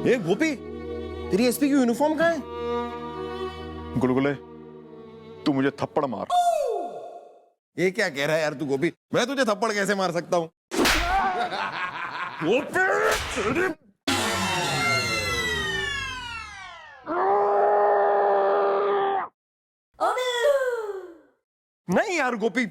ए गोपी, तेरी एसपी की यूनिफॉर्म कहाँ है? गुलगुले, तू मुझे थप्पड़ मार। ये क्या कह रहा है यार तू गोपी? मैं तुझे थप्पड़ कैसे मार सकता हूँ? नहीं यार गोपी,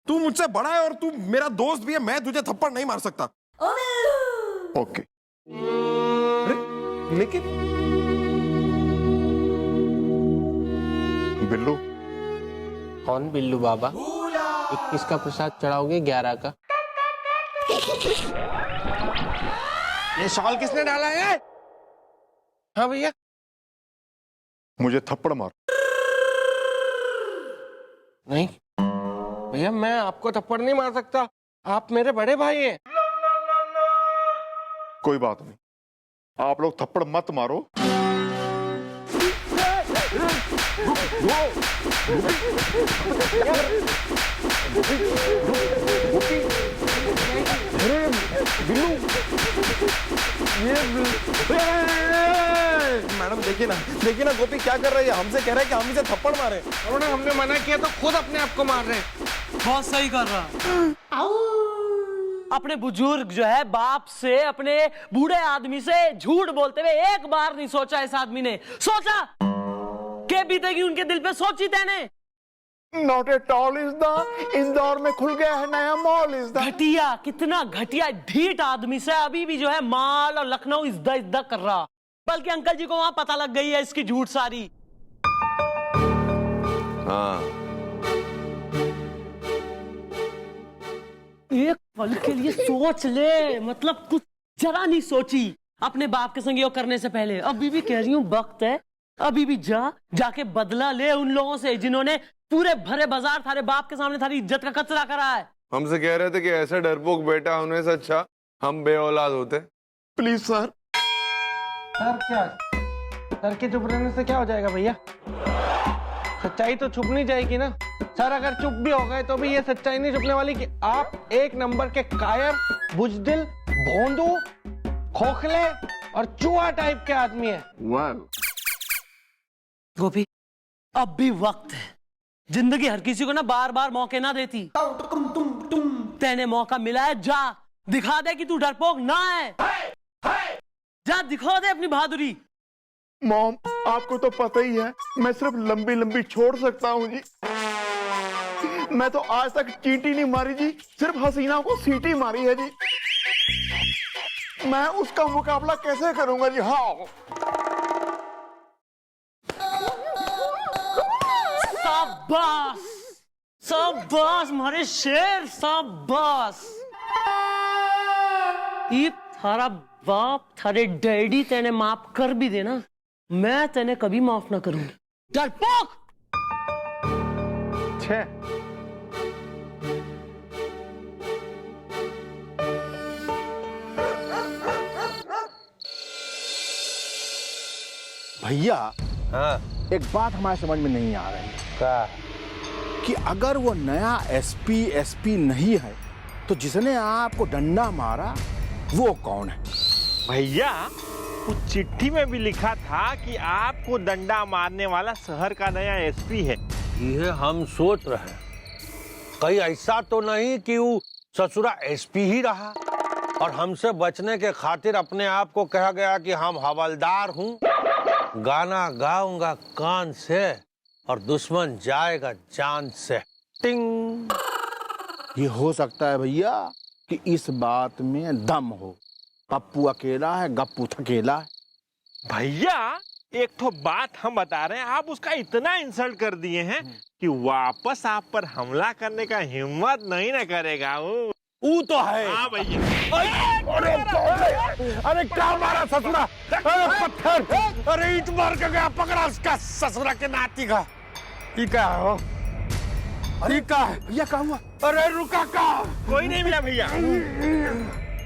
तू मुझसे बड़ा है और तू मेरा दोस्त भी है, मैं तुझे थप्पड़ नहीं मार सकता। ओके। लेकिन बिल्लू, कौन बिल्लू बाबा? 21 का प्रसाद चढ़ाओगे 11 का? ये शॉल किसने डाला है? हाँ भैया। मुझे थप्पड़ मार। नहीं भैया, मैं आपको थप्पड़ नहीं मार सकता, आप मेरे बड़े भाई हैं। कोई बात नहीं, आप लोग थप्पड़ मत मारो। मैडम देखिए ना गोपी क्या कर रही है? हमसे कह रहा है कि हम इसे थप्पड़ मारे। हमने मना किया तो खुद अपने आप को मार रहे हैं। बहुत सही कर रहा। अपने बुजुर्ग जो है बाप से, अपने बूढ़े आदमी से झूठ बोलते हुए एक बार नहीं सोचा इस आदमी ने। सोचा क्या बीतेगी उनके दिल पे, सोची तेने? Not at all is the Indore में खुल गया है नया मॉल इज द। घटिया, कितना घटिया ढीठ आदमी से अभी भी जो है माल और लखनऊ इज्जत कर रहा। बल्कि अंकल जी को वहां पता लग गई है इसकी झूठ सारी। हाँ, एक पल के लिए सोच ले, मतलब कुछ जरा नहीं सोची अपने बाप के संग योग करने से पहले। अभी भी कह रही हूँ वक्त है, अभी भी जाके बदला ले उन लोगों से जिन्होंने पूरे भरे बाजार थारे बाप के सामने थारी इज्जत का कचरा करा है। हमसे कह रहे थे कि ऐसा डरपोक बेटा होने से अच्छा हम बेऔलाद होते। Please sir. सर क्या? सर के चुप रहने से क्या हो जाएगा भैया? सच्चाई तो छुप नहीं जाएगी ना। सर अगर चुप भी हो गए तो भी ये सच्चाई नहीं छुपने वाली कि आप एक नंबर के कायर, बुजदिल, भोंदू, खोखले और चूहा टाइप के आदमी है। गोपी, अब भी वक्त है। जिंदगी हर किसी को ना बार बार मौके ना देती। तेने मौका मिला है, जा दिखा दे कि तू डरपोक ना है। जा दिखा दे अपनी बहादुरी। मॉम, आपको तो पता ही है मैं सिर्फ लंबी लंबी छोड़ सकता हूँ जी। मैं तो आज तक चींटी नहीं मारी जी, सिर्फ हसीना को सीटी मारी है जी। मैं उसका मुकाबला कैसे करूंगा जी? हाँ, शाबाश, शाबाश हमारे शेर, शाबाश। ये थारा बाप, थारे डैडी तेने माफ कर भी देना, मैं तेने कभी माफ ना करूंगी। डरपोक। भैया, हाँ एक बात हमारे समझ में नहीं आ रही है क्या? कि अगर वो नया एसपी नहीं है तो जिसने आपको डंडा मारा वो कौन है? भैया, उस चिट्ठी में भी लिखा था कि आपको डंडा मारने वाला शहर का नया एसपी है। ये हम सोच रहे हैं, कहीं ऐसा तो नहीं कि वो ससुरा एसपी ही रहा और हमसे बचने के खातिर अपने आप को कहा गया कि हम हवलदार हूँ, गाना गाऊंगा कान से और दुश्मन जाएगा जान से। टिंग। ये हो सकता है भैया कि इस बात में दम हो। पप्पू अकेला है, गप्पू थकेला है। भैया, एक तो बात हम बता रहे हैं, आप उसका इतना इंसल्ट कर दिए हैं कि वापस आप पर हमला करने का हिम्मत नहीं न करेगा वो तो है। हाँ भैया। अरे क्या मारा ससुरा? अरे पत्थर, अरे ईंट मार के गया, पकड़ा उसका ससुरा के नाती का। ये क्या हो? अरे क्या है भैया, क्या हुआ? अरे रुका का, कोई नहीं मिला भैया।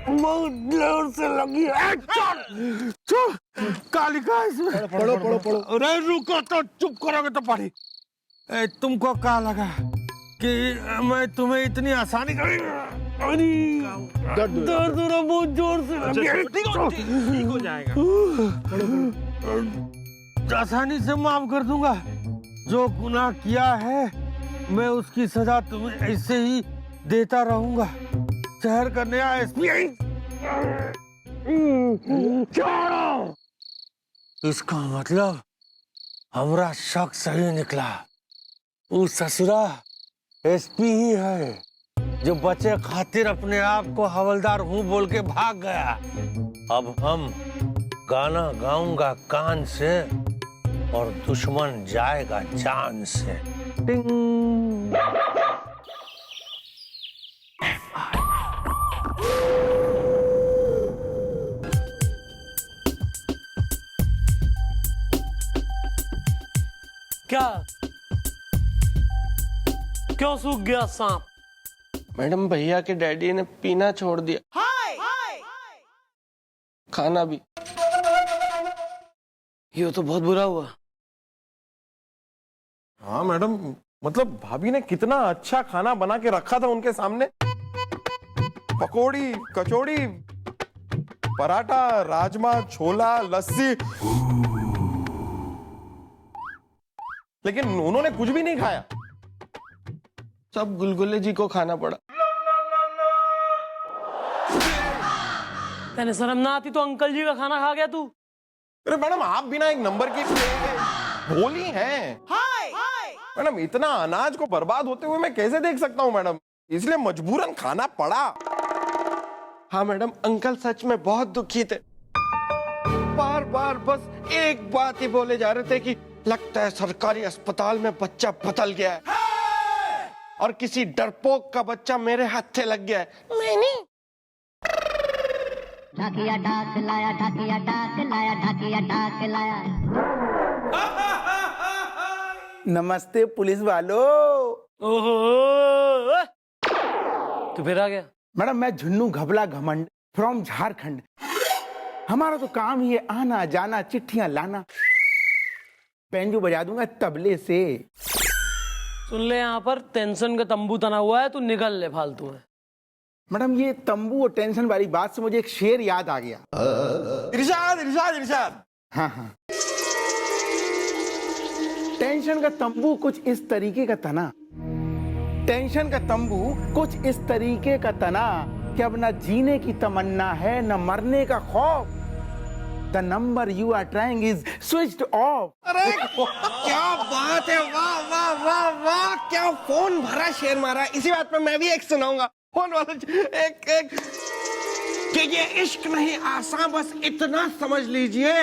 बहुत जोर से लगी है। काली का इसमें। पढ़ो। अरे रुको तो, चुप करोगे तो पढ़ी। तुमको क्या लगा कि मैं तुम्हें इतनी आसानी दर्द बहुत जोर से ठीक हो जाएगा। आसानी से माफ कर दूंगा। जो गुनाह किया है मैं उसकी सजा तुम्हें ऐसे ही देता रहूंगा। शहर का नया एसपी इसका मतलब हमारा शक सही निकला। वो ससुरा एसपी ही है जो बचे खातिर अपने आप को हवलदार हूँ बोल के भाग गया। अब हम गाना गाऊंगा कान से और दुश्मन जाएगा जान से। टिंग। क्या क्यों सूख गया सांप? मैडम भैया के डैडी ने पीना छोड़ दिया, खाना भी। ये तो बहुत बुरा हुआ। हाँ मैडम, मतलब भाभी ने कितना अच्छा खाना बना के रखा था उनके सामने। पकौड़ी, कचौड़ी, पराठा, राजमा, छोला, लस्सी, लेकिन उन्होंने कुछ भी नहीं खाया। सब गुलगुले जी को खाना पड़ा। तेने शर्म ना आती तो अंकल जी का खाना खा गया तू? अरे मैडम, आप बिना एक नंबर की भोली हैं। मैडम, इतना अनाज को बर्बाद होते हुए मैं कैसे देख सकता हूँ मैडम, इसलिए मजबूरन खाना पड़ा। हाँ मैडम, अंकल सच में बहुत दुखी थे। बार बार बस एक बात ही बोले जा रहे थे कि लगता है सरकारी अस्पताल में बच्चा बदल गया है और किसी डरपोक का बच्चा मेरे हाथ से लग गया है। मैंने ढाकिया ढाक लाया, ढाकिया ढाक लाया, ढाकिया ढाक लाया। नमस्ते पुलिस वालों। ओहो, तू फिर आ गया? मैडम, मैं झुन्नू घबला घमंड फ्रॉम झारखंड। हमारा तो काम ही है आना जाना, चिट्ठियां लाना। बैंजो बजा दूंगा तबले से। सुन ले, यहाँ पर टेंशन का तंबू तना हुआ है, तू निकल ले, फालतू है। मैडम, ये तंबू और टेंशन वाली बात से मुझे एक शेर याद आ गया। इरशाद, इरशाद, इरशाद। हाँ हाँ। टेंशन का तंबू कुछ इस तरीके का तना, टेंशन का तंबू कुछ इस तरीके का तना कि अब न जीने की तमन्ना है न मरने का खौफ। The number you are trying is switched off. अरे क्या बात है, वाह वाह वाह वाह, क्या फोन भरा शेर मारा। इसी बात पे मैं भी एक सुनाऊंगा। फोन वाला एक कि ये इश्क नहीं आसान, बस इतना समझ लीजिए।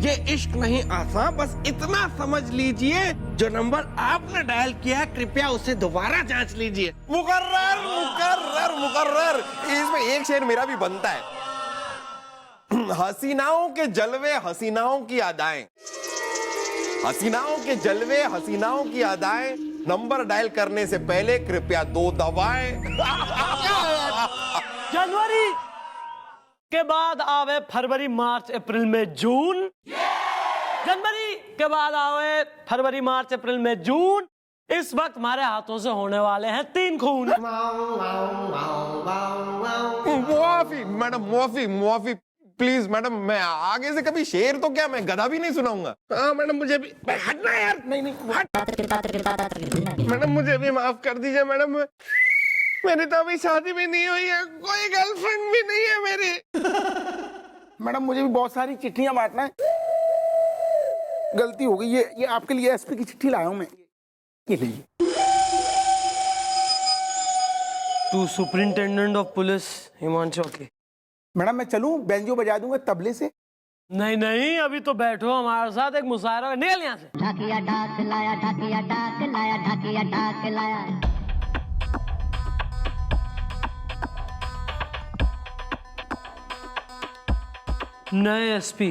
ये इश्क नहीं आसान, बस इतना समझ लीजिए। जो नंबर आपने डायल किया है, कृपया उसे दोबारा जांच लीजिए। मुकर्रर, मुकर्रर, मुकर्रर। इसमें एक शेर मेरा भी बनता है। हसीनाओं के जलवे, हसीनाओं की अदाएं, हसीनाओं के जलवे, हसीनाओं की अदाएं, नंबर डायल करने से पहले कृपया 2 दवाएं। जनवरी के बाद आवे फरवरी, मार्च, अप्रैल में जून। जनवरी के बाद आवे फरवरी, मार्च, अप्रैल में जून। इस वक्त हमारे हाथों से होने वाले हैं 3 खून। मुआफी मैडम, मुआफी, मुआफी प्लीज मैडम। मैं आगे से कभी शेर तो क्या, मैं गधा भी नहीं सुनाऊंगा। हाँ मैडम, मुझे भी हटना यार। नहीं मैडम, मुझे भी माफ कर दीजिए मैडम। मेरी तो अभी शादी भी नहीं हुई है, कोई गर्लफ्रेंड भी नहीं है मेरी। मैडम, मुझे भी बहुत सारी चिट्ठियां बांटना है, गलती हो गई। ये आपके लिए एसपी की चिट्ठी लाया हूं मैं, ये लीजिए। तू सुपरिंटेंडेंट ऑफ पुलिस हिमांशु के? मैडम, मैं चलूं, बैंजो बजा दूंगा तबले से? नहीं नहीं, अभी तो बैठो हमारे साथ, एक मुशायरा। निकल यहाँ से। ढाकिया ढाक लाया, ढाकिया ढाक लाया, ढाकिया ढाक लाया। नए एसपी,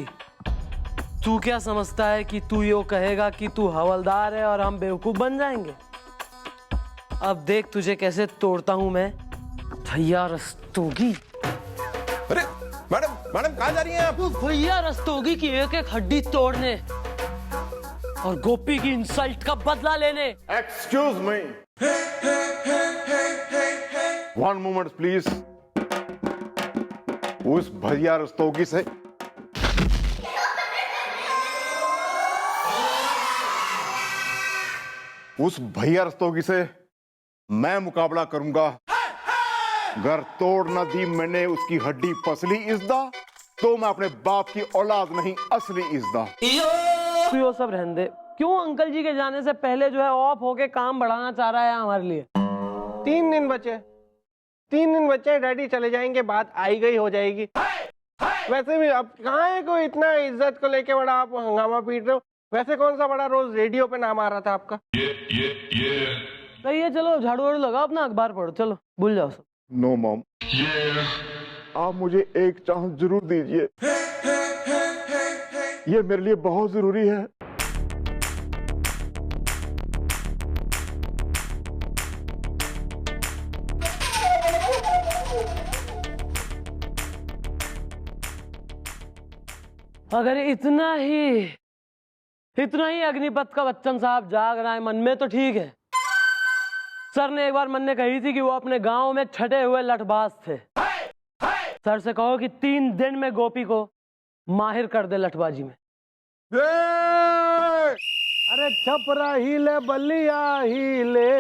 तू क्या समझता है कि तू यो कहेगा कि तू हवलदार है और हम बेवकूफ बन जाएंगे? अब देख तुझे कैसे तोड़ता हूं मैं, भैया रस्तोगी। अरे मैडम, मैडम कहाँ जा रही हैं आप? भैया रस्तोगी की एक एक हड्डी तोड़ने। और गोपी की इंसल्ट का बदला लेने। Excuse me, 1 moment please. उस भैया रस्तोगी से मैं मुकाबला करूंगा। घर तोड़ न दी मैंने उसकी हड्डी पसली इज़दा, तो मैं अपने बाप की औलाद नहीं असली इज़दा। यो सब रहने दे। क्यों अंकल जी के जाने से पहले जो है ऑफ होके काम बढ़ाना चाह रहा है हमारे लिए? 3 दिन बचे, 3 दिन बचे, डैडी चले जाएंगे, बात आई गई हो जाएगी। वैसे भी अब कहाँ है कोई इतना इज्जत को लेके बड़ा आप हंगामा पीट रहे हो? वैसे कौन सा बड़ा रोज रेडियो पे नाम आ रहा था आपका? सही है, चलो झाड़ू वाड़ू लगाओ, अपना अखबार पढ़ो, चलो भूल जाओ सब। नो मॉम, आप मुझे एक चांस जरूर दीजिए, ये मेरे लिए बहुत जरूरी है। अगर इतना ही अग्निपथ का बच्चन साहब जाग रहा है मन में तो ठीक है। सर ने एक बार मन ने कही थी कि वो अपने गांव में छठे हुए लठबाज थे। सर से कहो कि 3 दिन में गोपी को माहिर कर दे लठबाजी में। अरे छपरा हिले बलिया हिले,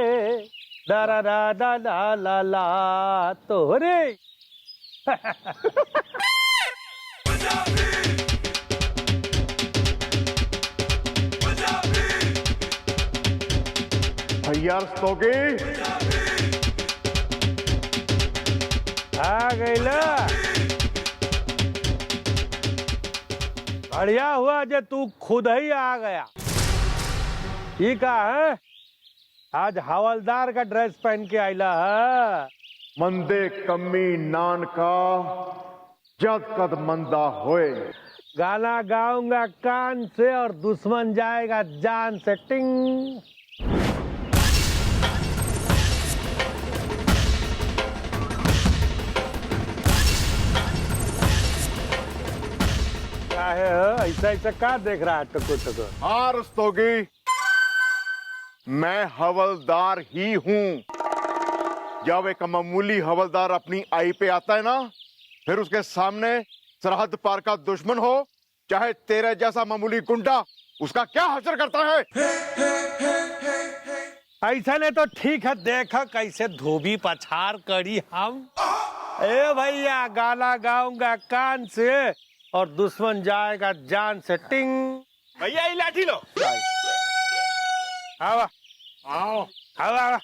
डरा डा डा डा ला ला तो रे। भैया रस्तोगी आ गई ला। बढ़िया हुआ जे तू खुद ही आ गया। ठीक है, आज हवलदार का ड्रेस पहन के आइला है। मंदे कमी नान का जद कद मंदा होए। गाना गाऊंगा कान से और दुश्मन जाएगा जान से। टिंग। ऐसा ऐसा क्या देख रहा है? टको हाँ रस्तोगी, मैं हवलदार ही हूँ। जब एक मामूली हवलदार अपनी आई पे आता है ना, फिर उसके सामने सरहद पार का दुश्मन हो, चाहे तेरे जैसा मामूली गुंडा, उसका क्या हश्र करता है? ऐसा नहीं तो ठीक है, देखा कैसे धोबी पछाड़ करी हम। ए भैया, गाना गाऊंगा कान से और दुश्मन जाएगा जान से। टिंग। भैया ये लाठी लो। आओ आओ आओ आओ।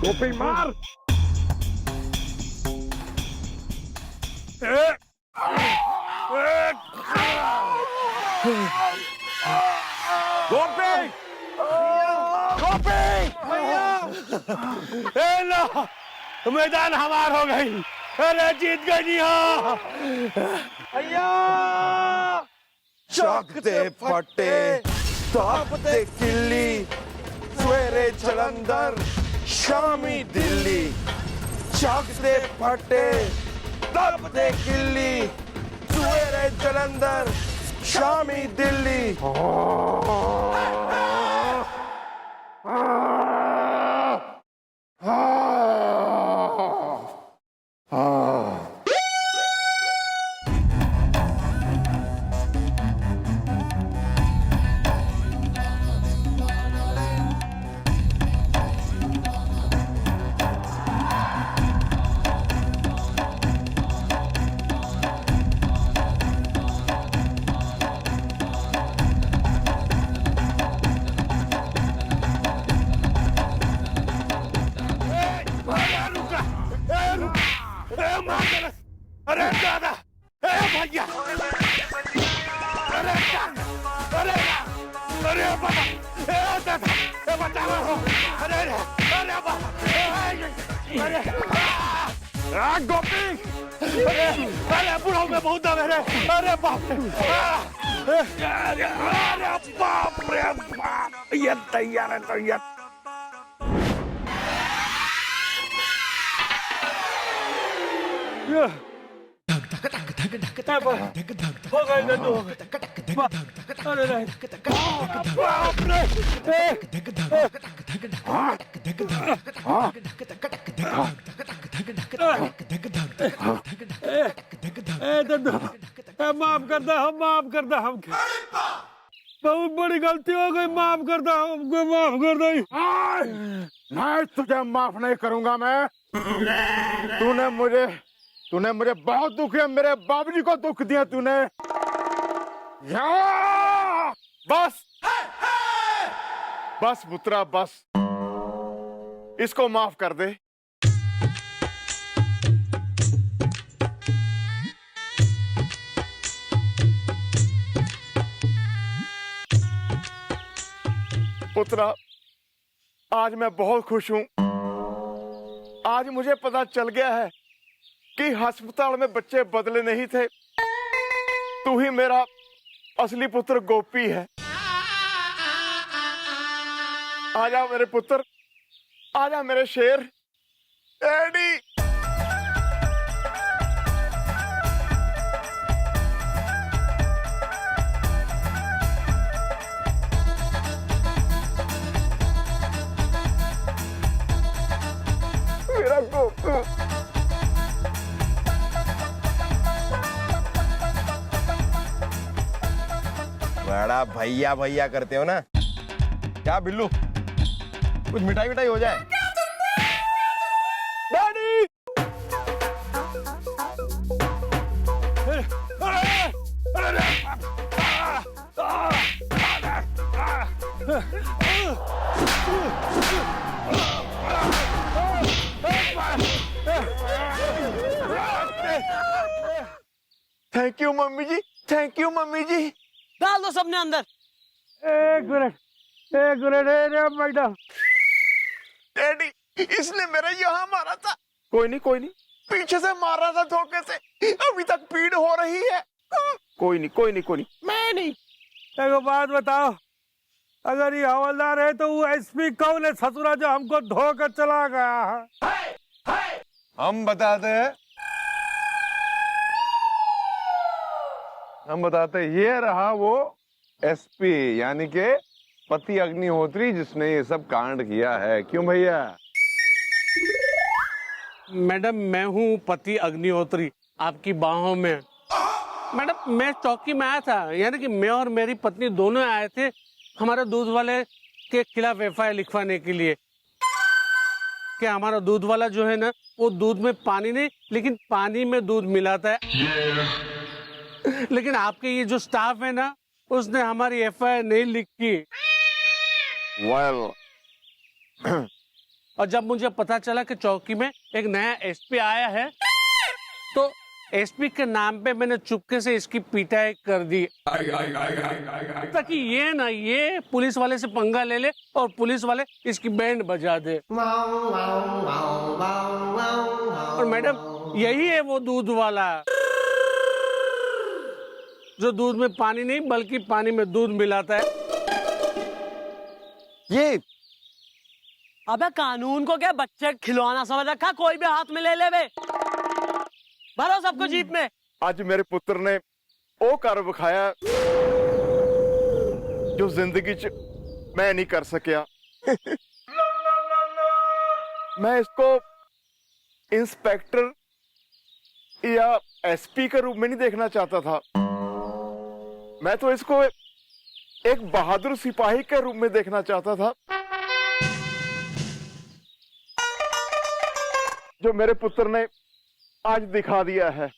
गोपी मार। गोपी गोपी लो, मैदान हमार हो गई। अरे जीत गई भैया। चाकते फटे तापते किल्ली, सवेरे जलंधर शामी दिल्ली। चाकते फटे तापते किल्ली, सवेरे जलंधर, शामी दिल्ली। अरे दादा, भैया, अरे बाबा, दादा, बचाओ, अरे गोपी, अरे बुढ़ाऊ में बहुत दम है, अरे बाप रे, अरे बाप रे बाप, ये तैयार है तैयार। हो गए नंदू, अरे नहीं, बाप रे, माफ कर दो, हम माफ कर दो, हम बहुत बड़ी गलती हो गई, माफ कर दो, हमको माफ कर दो। मैं तुझे माफ नहीं करूंगा। मैं तूने मुझे बहुत दुख दिया, मेरे बाबूजी को दुख दिया तूने। बस बस पुत्रा, बस इसको माफ कर दे। पुत्रा, आज मैं बहुत खुश हूं। आज मुझे पता चल गया है कि अस्पताल में बच्चे बदले नहीं थे। तू ही मेरा असली पुत्र गोपी है। आजा मेरे पुत्र, आजा मेरे शेर। डैडी, मेरा गोपी। बड़ा भैया भैया करते हो ना। क्या बिल्लू, कुछ मिठाई मिठाई हो जाए। Daddy, thank you mummy ji, thank you mummy ji. डाल दो सबने अंदर। एक मिनट मैडम। डैडी, इसने मेरा यहाँ मारा था। कोई नहीं कोई नहीं, पीछे से मारा था धोखे से, अभी तक पीड़ हो रही है। कोई नहीं कोई नहीं कोई नहीं, मैं नहीं। एक बात बताओ, अगर ये हवलदार है तो वो एसपी कौन है ससुरा जो हमको धोकर चला गया है? हम बताते हैं, हम बताते हैं, ये रहा वो एसपी यानी के पति अग्निहोत्री जिसने ये सब कांड किया है। क्यों भैया? मैडम, मैं हूँ पति अग्निहोत्री, आपकी बाहों में। मैडम, मैं चौकी में आया था, यानी कि मैं और मेरी पत्नी दोनों आए थे हमारे दूध वाले के खिलाफ एफआईआर लिखवाने के लिए। कि हमारा दूध वाला जो है ना, वो दूध में पानी नहीं लेकिन पानी में दूध मिलाता है। लेकिन आपके ये जो स्टाफ है ना, उसने हमारी एफआईआर नहीं लिखी। और जब मुझे पता चला कि चौकी में एक नया एसपी आया है, तो एसपी के नाम पे मैंने चुपके से इसकी पिटाई कर दी, ताकि ये पुलिस वाले से पंगा ले ले और पुलिस वाले इसकी बैंड बजा दे। और मैडम, यही है वो दूध वाला जो दूध में पानी नहीं बल्कि पानी में दूध मिलाता है। ये अबे, कानून को क्या बच्चे खिलौना समझ रखा? कोई भी हाथ में ले ले बे, भरो सबको जीप में। आज मेरे पुत्र ने ਉਹ ਕਰ ਵਿਖਾਇਆ ਜੋ ਜ਼ਿੰਦਗੀ 'ਚ मैं नहीं कर सकिया। मैं इसको इंस्पेक्टर या एसपी के रूप में नहीं देखना चाहता था। मैं तो इसको एक बहादुर सिपाही के रूप में देखना चाहता था, जो मेरे पुत्र ने आज दिखा दिया है।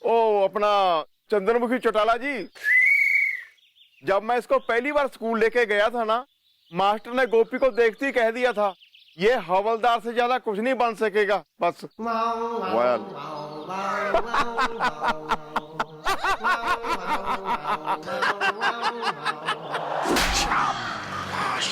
ओ अपना चंद्रमुखी चौटाला जी, जब मैं इसको पहली बार स्कूल लेके गया था ना, मास्टर ने गोपी को देखते ही कह दिया था ये हवलदार से ज्यादा कुछ नहीं बन सकेगा। बस शाबाश।